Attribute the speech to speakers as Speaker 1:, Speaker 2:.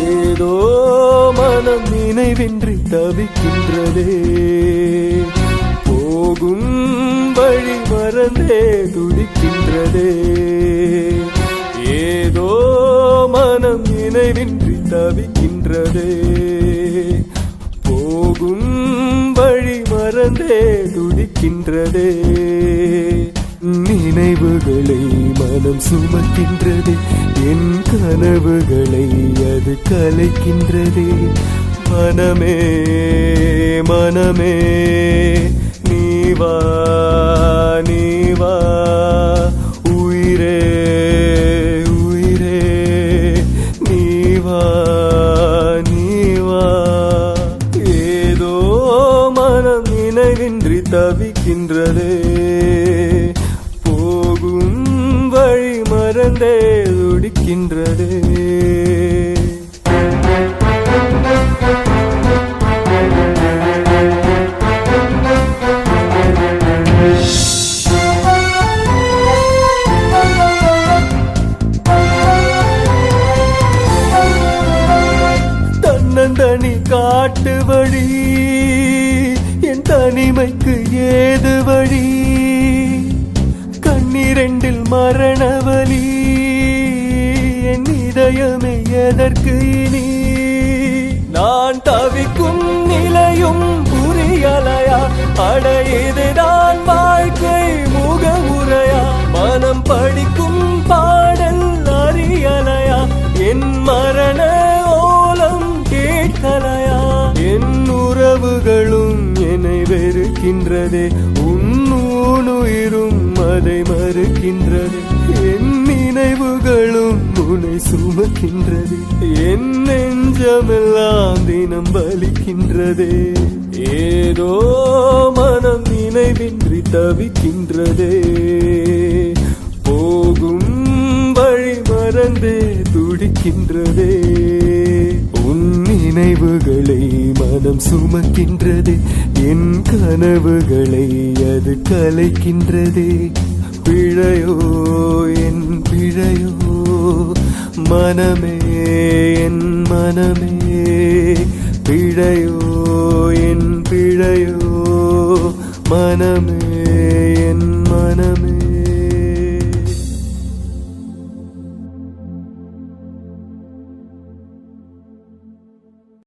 Speaker 1: ஏதோ மனம் நினைவின்றி தவிக்கின்றதே, போகும் வழி மறந்தே துடிக்கின்றதே. ஏதோ மனம் நினைவின்றி தவிக்கின்றதே, போகும் வழி மறந்தே துடிக்கின்றதே. நினைவுகளை மனம் சுமக்கின்றது, என் கனவுகளை அது கலைக்கின்றதே. மனமே மனமே நீவா நீவா, உயிரே உயிரே நீவா நீவா. ஏதோ மனம் நினைவின்றி தவிக்கின்றதே, போகும் வழி மறந்தே துடிக்கின்றதே. தன்னந்தனி காட்டு வழி, என் தனிமைக்கு ஏது வழி? கண்ணிரண்டில் மரணவலி, என் இதயமே எதற்கு இனி? நான் தவிக்கும் நிலையும் புரியலையா? அட இதுதான் வாழ்க்கை முகமுறையா? மனம் படிக்கும் பாடல் அறியலையா? என் மரண ஓலம் கேட்கலையா? என் உறவுகளும் என்னை வெறுக்கின்றதே, உன்னுயிரும் அதை மறுக்கின்றது. என் நினைவுகளும் உன்னை சுமக்கின்றது, என் நெஞ்சமெல்லாம் தினம் வலிக்கின்றதே. ஏதோ மனம் நினைவின்றி தவிக்கின்றதே, போகும் வழி மறந்தே துடிக்கின்றதே. உன் நினைவுகளை மனம் சுமக்கின்றது, என் கனவுகளை அது கலைக்கின்றதே. பிழையோ என் பிழையோ மனமே என் மனமே, பிழையோ என் பிழையோ மனமே என் மனமே.